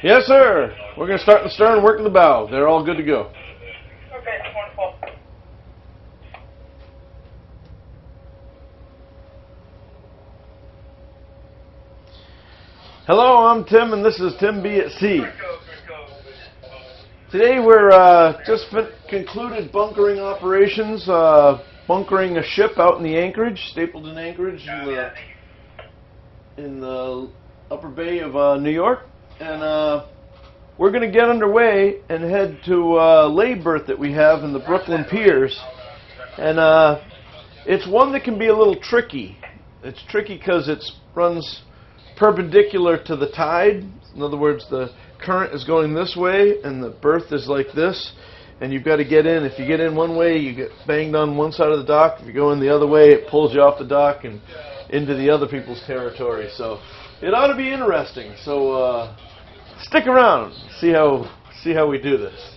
Yes, sir. We're going to start in the stern and work in the bow. They're all good to go. Okay, wonderful. Hello, I'm Tim, and this is TimBatSea. Today we're just concluded bunkering operations, bunkering a ship out in the anchorage, Stapleton Anchorage, in the upper bay of New York. And we're going to get underway and head to a lay berth that we have in the Brooklyn Piers. And it's one that can be a little tricky. It's tricky because it runs perpendicular to the tide. In other words, the current is going this way and the berth is like this, and you've got to get in. If you get in one way, you get banged on one side of the dock. If you go in the other way, it pulls you off the dock and into the other people's territory. So it ought to be interesting. So stick around, see how we do this.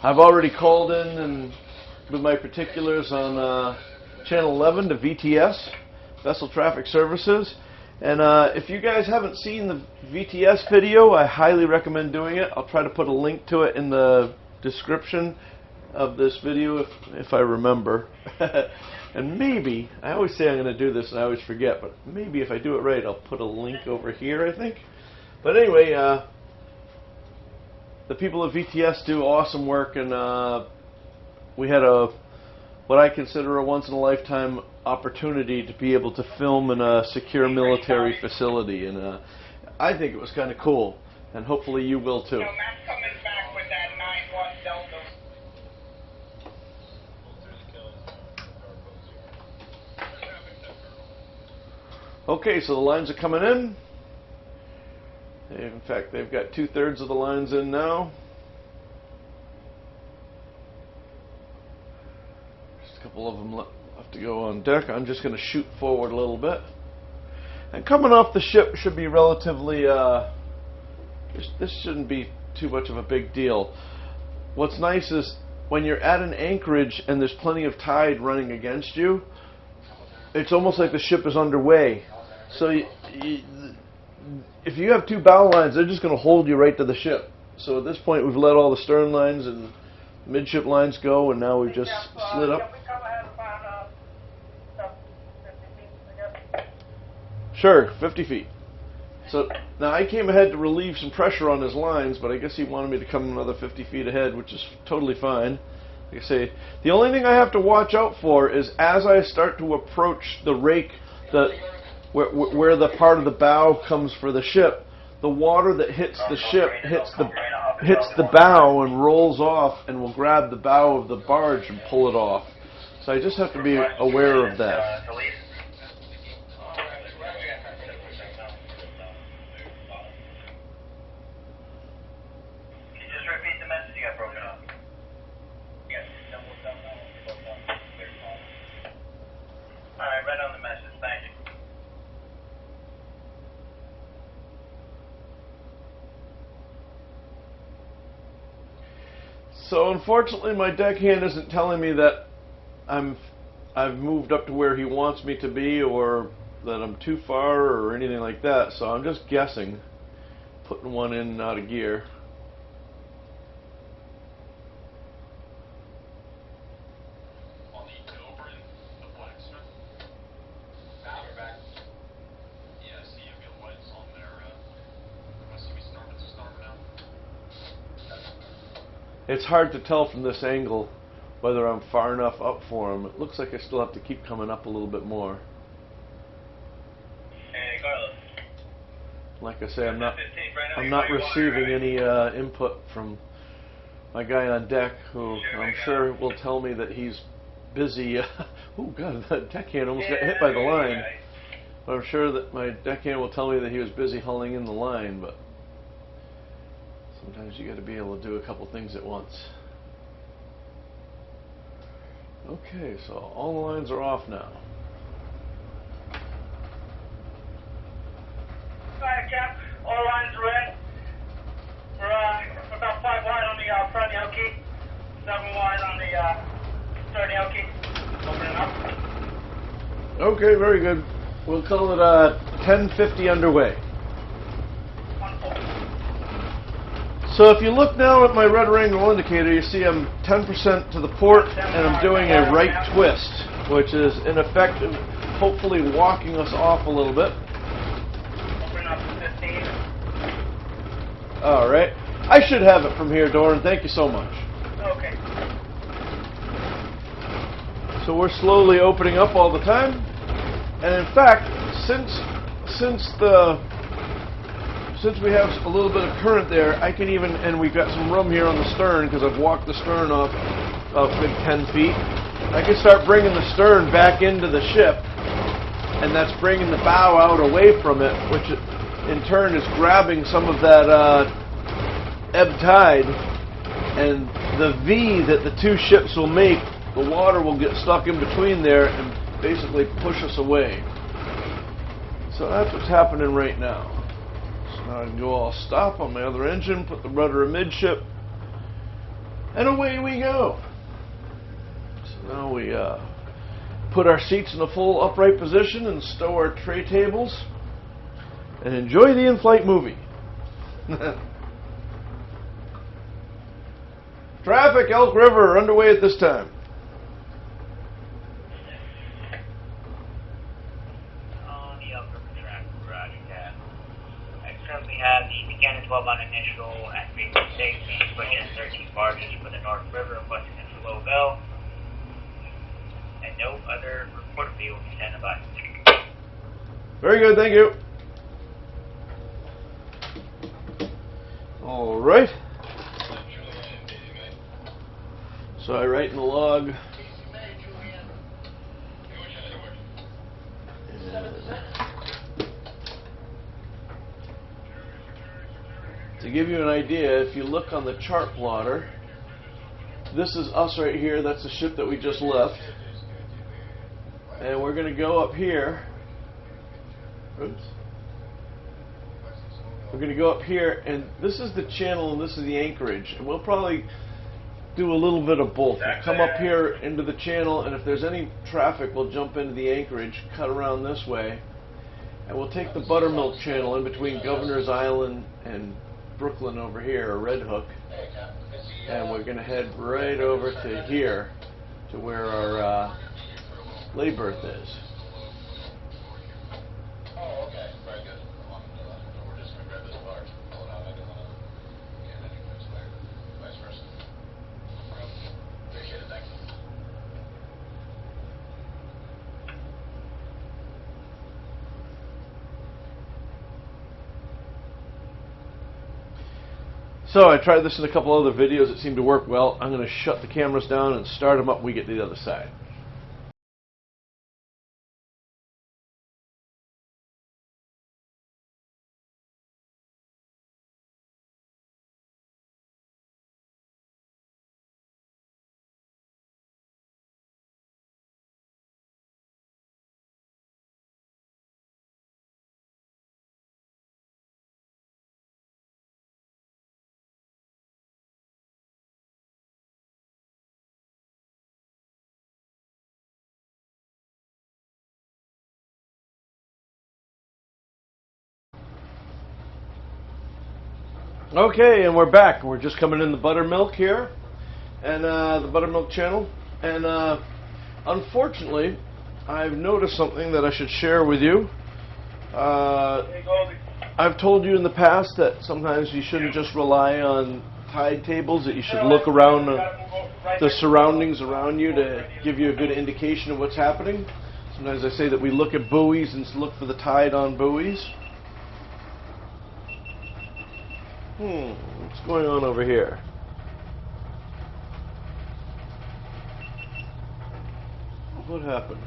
I've already called in and with my particulars on channel 11 to VTS, Vessel Traffic Services. And if you guys haven't seen the VTS video, I highly recommend doing it. I'll try to put a link to it in the description of this video if I remember. And maybe, I always say I'm going to do this and I always forget, but maybe if I do it right, I'll put a link over here, I think. But anyway, the people at VTS do awesome work, and we had what I consider a once-in-a-lifetime opportunity to be able to film in a secure military facility, and I think it was kind of cool, and hopefully you will too. Matt's coming back with that 9-1 Delta. Okay, so the lines are coming in. In fact, they've got 2/3 of the lines in now. Just a couple of them left to go on deck. I'm just going to shoot forward a little bit. And coming off the ship should be relatively, this shouldn't be too much of a big deal. What's nice is when you're at an anchorage and there's plenty of tide running against you, it's almost like the ship is underway. So if you have two bow lines, they're just going to hold you right to the ship. So at this point, we've let all the stern lines and midship lines go, and now we've just slid up. Sure, 50 feet. So now I came ahead to relieve some pressure on his lines, but I guess he wanted me to come another 50 feet ahead, which is totally fine. Like I say, the only thing I have to watch out for is as I start to approach the rake, where the part of the bow comes for the ship, the water that hits the ship hits the bow and rolls off and will grab the bow of the barge and pull it off. So I just have to be aware of that. Alright, right on the message, thank you. So unfortunately, my deckhand isn't telling me that I've moved up to where he wants me to be, or that I'm too far, or anything like that. So I'm just guessing, putting one in and out of gear. It's hard to tell from this angle whether I'm far enough up for him. It looks like I still have to keep coming up a little bit more. Hey, Carlos. Like I say, I'm not receiving any input from my guy on deck, who I'm sure will tell me that he's busy. Oh God, the deckhand almost got hit by the line. But I'm sure that my deckhand will tell me that he was busy hulling in the line, but sometimes you got to be able to do a couple things at once. Okay, so all the lines are off now. Alright, Cap. All lines are in. We're about 5 wide on the front nail key, 7 wide on the third nail key. Opening up. Okay, very good. We'll call it 10:50 underway. Wonderful. So if you look now at my rudder angle indicator, you see I'm 10% to the port and I'm doing a right twist, which is in effect hopefully walking us off a little bit. Opening up to 15. Alright. I should have it from here, Doran. Thank you so much. Okay. So we're slowly opening up all the time. And in fact, since we have a little bit of current there, I can even, and we've got some room here on the stern because I've walked the stern off a good 10 feet. I can start bringing the stern back into the ship, and that's bringing the bow out away from it, which in turn is grabbing some of that ebb tide, and the V that the two ships will make, the water will get stuck in between there and basically push us away. So that's what's happening right now. So now I can go all stop on my other engine, put the rudder amidship, and away we go. So now we put our seats in a full upright position and stow our tray tables and enjoy the in-flight movie. Traffic, Elk River, underway at this time. On the Elk River track, roger that. I currently have the Buchanan 12 on initial at 56 and pushing in 13 barges for the North River, requesting a slow bell. And no other report of you will be standing by. Very good, thank you. All right. So I write in the log. To give you an idea, if you look on the chart plotter, this is us right here. That's the ship that we just left. And we're going to go up here. Oops. We're going to go up here, and this is the channel, and this is the anchorage. And we'll probably do a little bit of both. We'll come up here into the channel, and if there's any traffic, we'll jump into the anchorage, cut around this way, and we'll take the Buttermilk channel in between Governor's Island and Brooklyn over here, or Red Hook, and we're going to head right over to here, to where our lay berth is. Oh, okay. Very good. We're just going to grab this bar. Pull it out. I don't want to get any place there. Vice versa. Appreciate it. Thanks. So I tried this in a couple other videos. It seemed to work well. I'm going to shut the cameras down and start them up when we get to the other side. Okay, and we're back. We're just coming in the Buttermilk here, and the Buttermilk channel. And unfortunately, I've noticed something that I should share with you. I've told you in the past that sometimes you shouldn't just rely on tide tables, that you should look around the surroundings around you to give you a good indication of what's happening. Sometimes I say that we look at buoys and look for the tide on buoys. What's going on over here? What happened?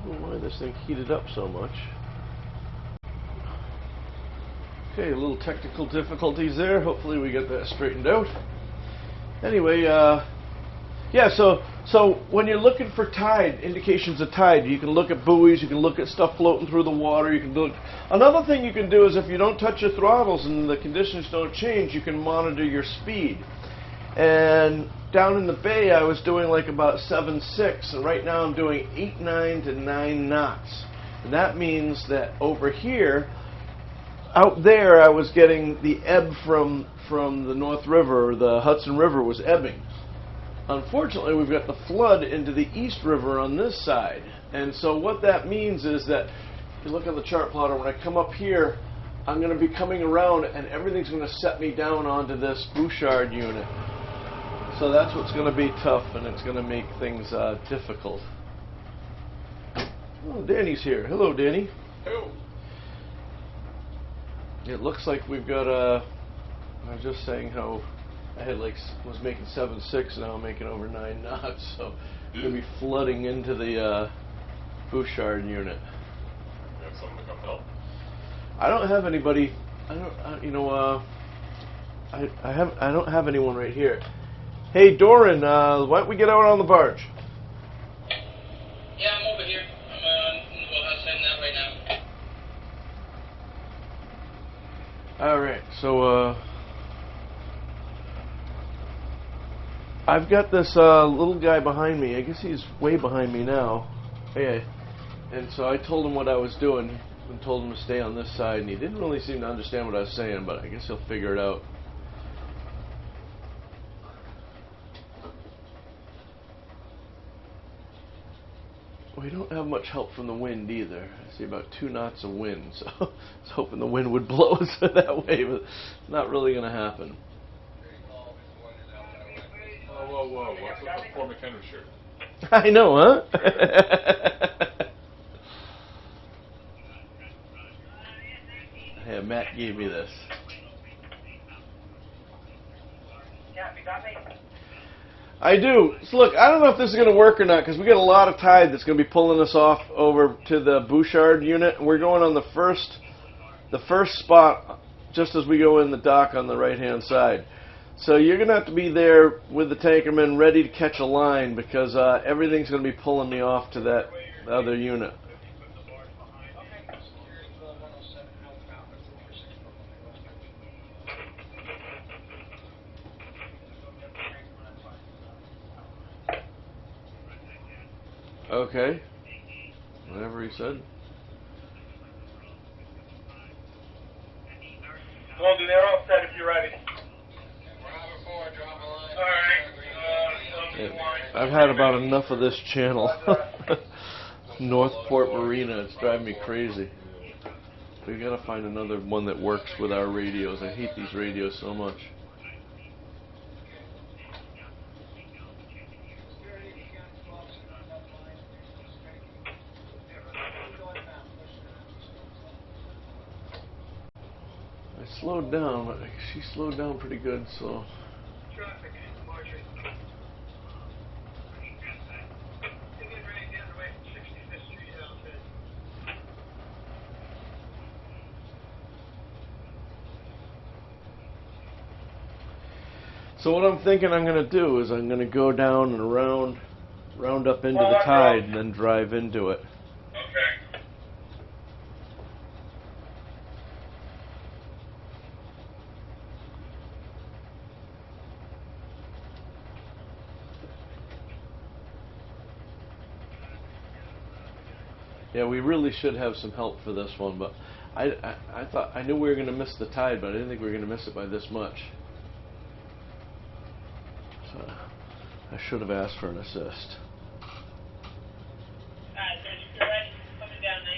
don't know why this thing heated up so much. Okay, a little technical difficulties there. Hopefully we get that straightened out. Anyway, yeah, so when you're looking for tide, indications of tide, you can look at buoys, you can look at stuff floating through the water, you can look. Another thing you can do is if you don't touch your throttles and the conditions don't change, you can monitor your speed. And down in the bay, I was doing like about 7.6, and right now I'm doing 8.9 to 9 knots. And that means that over here, out there, I was getting the ebb from the North River, the Hudson River was ebbing. Unfortunately, we've got the flood into the East River on this side. And so what that means is that, if you look at the chart plotter, when I come up here, I'm going to be coming around and everything's going to set me down onto this Bouchard unit. So that's what's going to be tough, and it's going to make things difficult. Oh, Danny's here. Hello, Danny. Hello. It looks like we've got I was just saying how I had was making 7.6, now I'm making over 9 knots, so I'm going to be flooding into the Bouchard unit. You have someone to come help? I don't have anybody. I don't have anyone right here. Hey, Doran, why don't we get out on the barge? Yeah, I'm over here. I'm in the wheelhouse heading that right now. All right, so I've got this little guy behind me. I guess he's way behind me now. Yeah, and so I told him what I was doing and told him to stay on this side, and he didn't really seem to understand what I was saying, but I guess he'll figure it out. We don't have much help from the wind either. I see about 2 knots of wind, so I was hoping the wind would blow us that way, but it's not really going to happen. Whoa, what's with the poor McHenry shirt? I know, huh? Yeah, Matt gave me this. I do. So look, I don't know if this is going to work or not because we got a lot of tide that's going to be pulling us off over to the Bouchard unit. We're going on the first spot just as we go in the dock on the right-hand side. So you're going to have to be there with the tankerman ready to catch a line because everything's going to be pulling me off to that other unit. Okay. Whatever he said. Well, they're all set if you're ready. Yeah, I've had about enough of this channel. Northport Marina, it's driving me crazy. We gotta find another one that works with our radios. I hate these radios so much. I slowed down, but she slowed down pretty good, so. So what I'm thinking I'm going to do is I'm going to go down and round up into the tide and then drive into it. Okay. Yeah, we really should have some help for this one, but I thought I knew we were going to miss the tide, but I didn't think we were going to miss it by this much. So I should have asked for an assist. Coming down 19.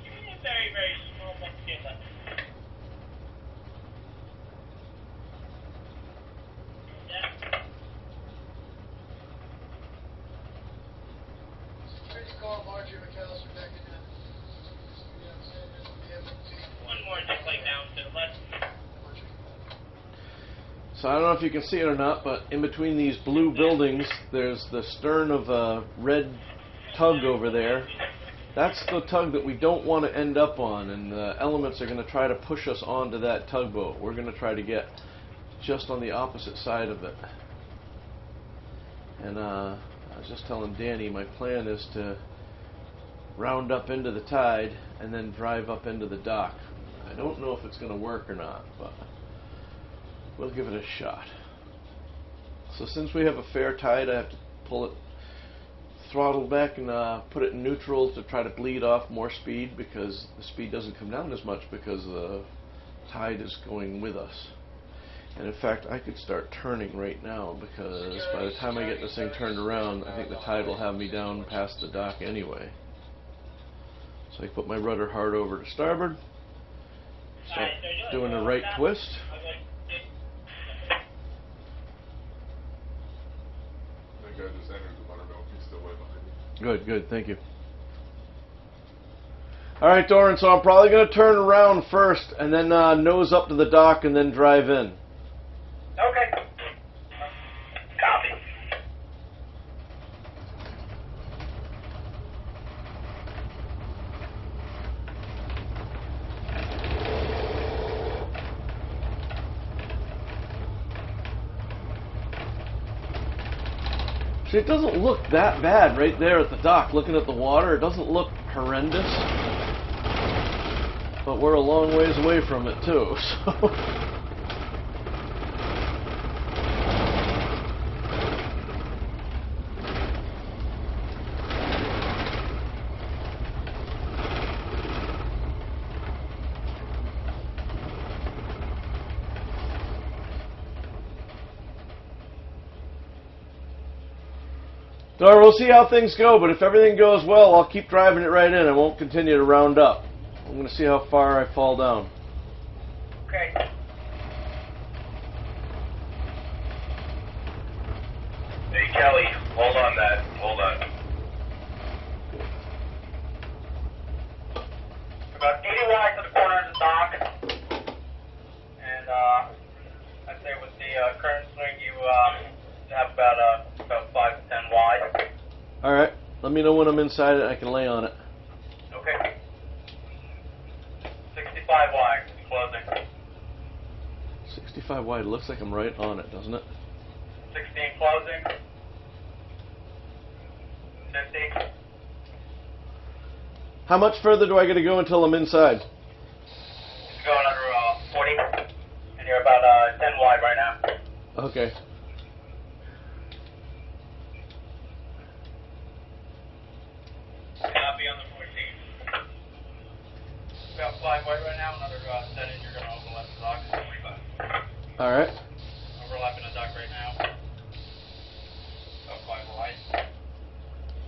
Give me a very, very small bucket. One more just like down to the left. So I don't know if you can see it or not, but in between these blue buildings, there's the stern of a red tug over there. That's the tug that we don't want to end up on, and the elements are going to try to push us onto that tugboat. We're going to try to get just on the opposite side of it. And I was just telling Danny, my plan is to round up into the tide and then drive up into the dock. I don't know if it's going to work or not, but we'll give it a shot. So since we have a fair tide, I have to pull it, throttle back, and put it in neutral to try to bleed off more speed, because the speed doesn't come down as much because the tide is going with us. And in fact, I could start turning right now, because by the time I get this thing turned around, I think the tide will have me down past the dock anyway. So I put my rudder hard over to starboard, start doing a right twist. That guy just entered the buttermilk. He's still way behind me. Good, good, thank you. Alright, Doran, so I'm probably going to turn around first and then nose up to the dock and then drive in. Okay. Copy. See, it doesn't look that bad right there at the dock, looking at the water. It doesn't look horrendous. But we're a long ways away from it, too, so... So we'll see how things go, but if everything goes well, I'll keep driving it right in. I won't continue to round up. I'm going to see how far I fall down. Okay. Hey, Kelly, hold on that. Hold on. About 80 wide to the corner of the dock. And I'd say with the current swing, you have about 5 to 10 wide. Alright, let me know when I'm inside it. I can lay on it. Okay. 65 wide, closing. 65 wide. Looks like I'm right on it, doesn't it? 16 closing. 50. How much further do I got to go until I'm inside? It's going under 40. And you're about 10 wide right now. Okay. Copy on the 14. About 5 wide right now, another 10 and you're going to overlap the dock at 45. Alright. Overlapping the dock right now. About 5 wide.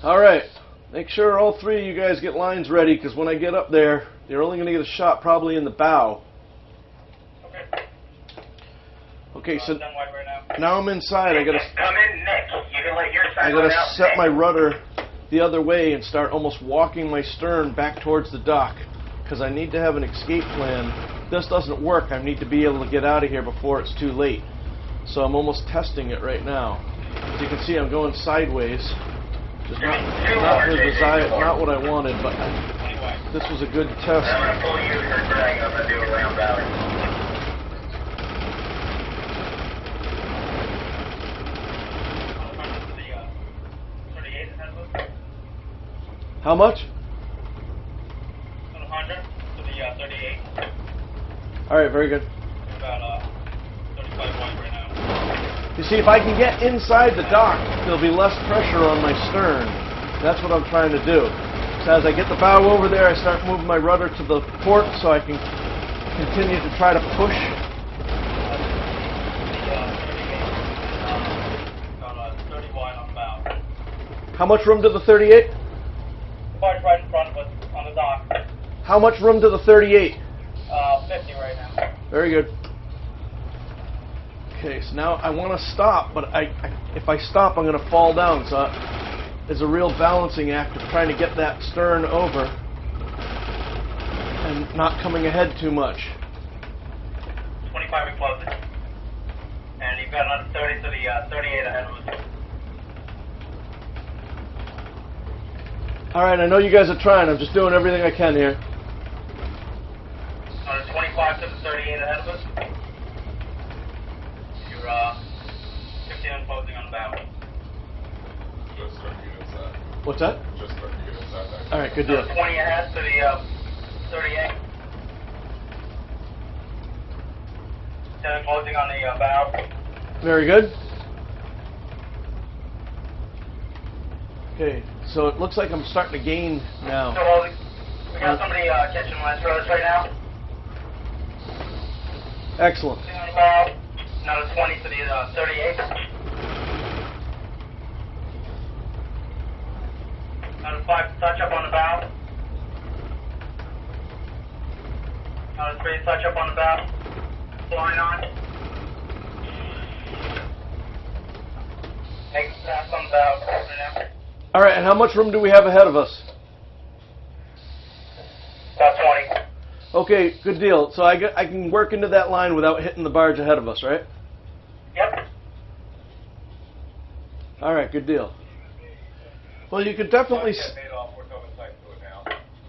Alright. Make sure all three of you guys get lines ready, because when I get up there, you're only going to get a shot probably in the bow. Okay. Okay, so 10 wide right now I'm inside. I got to come in, Nick. You can let your side I got go out, to set Nick. my rudder the other way and start almost walking my stern back towards the dock, because I need to have an escape plan. If this doesn't work, I need to be able to get out of here before it's too late. So I'm almost testing it right now. As you can see, I'm going sideways. Just not what I wanted, but this was a good test. I'm going to pull you for drag. I'm going to do a round valley. How much? 100 to the 38. Alright, very good. About 35 wide right now. You see, if I can get inside the dock, there'll be less pressure on my stern. That's what I'm trying to do. So as I get the bow over there, I start moving my rudder to the port so I can continue to try to push. About 30 wide on the bow. How much room to the 38? Right in front of us on the dock. How much room to the 38? 50 right now. Very good. Okay, so now I want to stop, but if I stop, I'm going to fall down. So is a real balancing act of trying to get that stern over and not coming ahead too much. 25 and closing. And you've got another 30 to the 38 ahead of us. All right, I know you guys are trying. I'm just doing everything I can here. Another 25 to the 38 ahead of us. You're 15 and closing on the bow. Just starting to get inside. What's that? Just starting to get inside that. All right, good deal. Another 20 ahead to the 38. 10 and closing on the bow. Very good. Okay, so it looks like I'm starting to gain now. So we got somebody catching last roads right now. Excellent. On the bow. Another 20 to the 38. Another 5 touch up on the bow. Another 3 touch up on the bow. Flying on. Make a pass on the bow right now. All right, and how much room do we have ahead of us? About 20. Okay, good deal. So I can work into that line without hitting the barge ahead of us, right? Yep. All right, good deal. Well, you could definitely. Made off, we're coming tight to it now.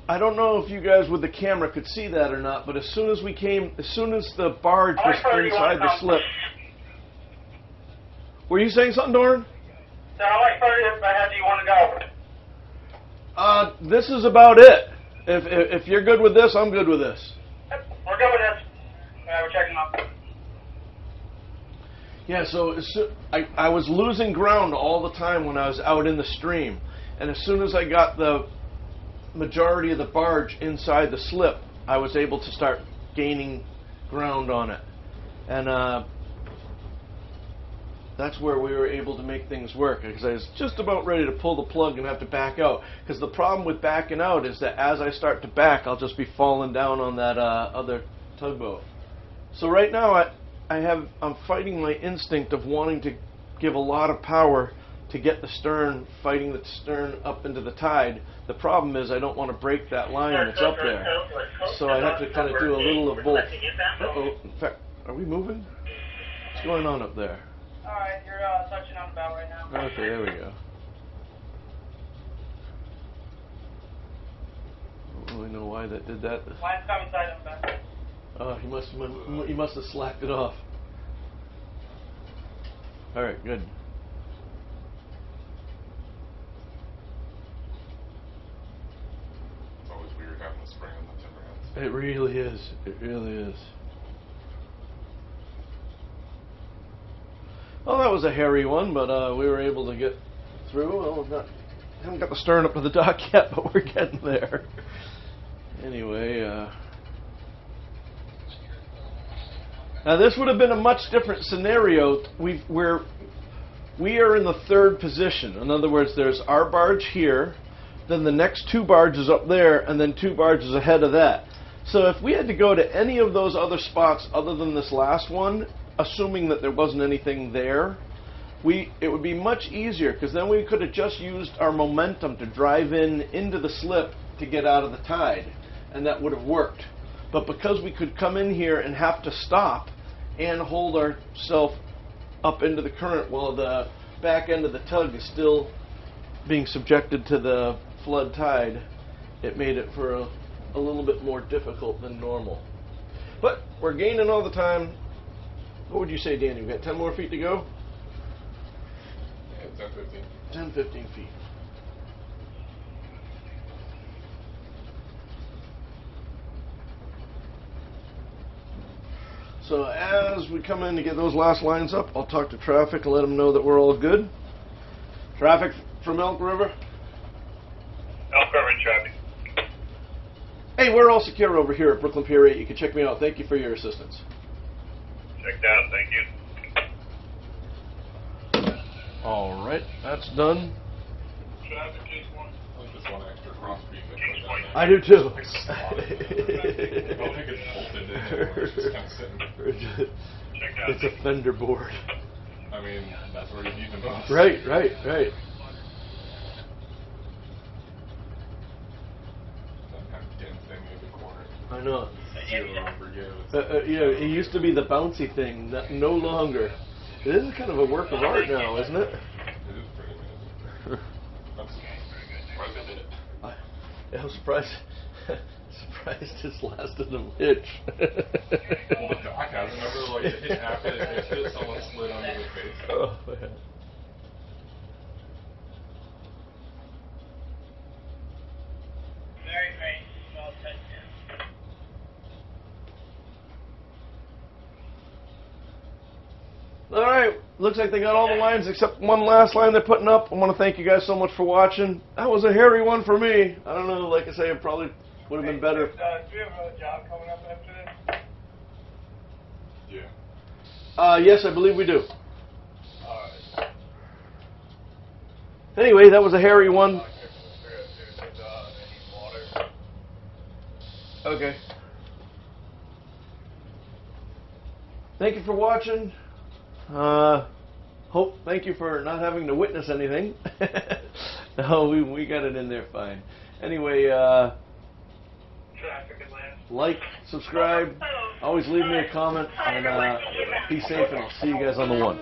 I don't know if you guys with the camera could see that or not, but as soon as the barge was inside the slip. Were you saying something, Doran? So how much further ahead do you want to go? This is about it. If you're good with this, I'm good with this. Yep, we're good with this. We're checking up. Yeah, so I was losing ground all the time when I was out in the stream. And as soon as I got the majority of the barge inside the slip, I was able to start gaining ground on it. And that's where we were able to make things work, because I was just about ready to pull the plug and have to back out. Because the problem with backing out is that as I start to back, I'll just be falling down on that other tugboat. So right now I'm fighting my instinct of wanting to give a lot of power to get the stern, fighting the stern up into the tide. The problem is I don't want to break that line that's up there. So I have to kind of do a little of both. Uh-oh, in fact, are we moving? What's going on up there? Alright, you're touching on the bow right now. Okay, there we go. I don't really know why that did that. Line's coming tight on the bow. Oh, he must have slacked it off. All right, good. It's always weird having the spring on the timber ends. It really is. It really is. Well, that was a hairy one, but we were able to get through. Well, haven't got the stern up to the dock yet, but we're getting there. Anyway, now this would have been a much different scenario. We are in the third position. In other words, there's our barge here, then the next 2 barges up there, and then 2 barges ahead of that. So if we had to go to any of those other spots other than this last one, assuming that there wasn't anything there, it would be much easier, because then we could have just used our momentum to drive into the slip to get out of the tide, and that would have worked. But because we could come in here and have to stop and hold ourselves up into the current while the back end of the tug is still being subjected to the flood tide, it made it for a little bit more difficult than normal. But we're gaining all the time. What would you say, Danny? We've got 10 more feet to go? Yeah, 10, 15. 10, 15 feet. So as we come in to get those last lines up, I'll talk to traffic and let them know that we're all good. Traffic from Elk River? Elk River traffic. Hey, we're all secure over here at Brooklyn Pier 8. You can check me out. Thank you for your assistance. Checked out, thank you. All right, that's done. Traffic, case 1. I like this one extra cross beam that Case goes down 1. there. I do too. I don't think it's bolted in anymore. It's just kind of sitting. Checked out. It's a fender board. I mean, that's where you need the most. Right. I know. Zero over again. Yeah, it used to be the bouncy thing, no longer. It is kind of a work of art now, isn't it? It is pretty amazing. I'm surprised they did it. I'm surprised. Surprised this lasted a hitch. Well, the doc has. Remember, like, it hit after they fixed it, someone slid under their face. Oh, man. Very faint, small touchdown. All right, looks like they got all the lines except one last line they're putting up. I want to thank you guys so much for watching. That was a hairy one for me. I don't know, like I say, it probably would have been better. Do you have another job coming up after this? Yeah. Yes, I believe we do. Alright. Anyway, that was a hairy one. Okay. Thank you for watching. Thank you for not having to witness anything. No, we got it in there fine. Anyway, like, subscribe, always leave me a comment, and be safe, and I'll see you guys on the one.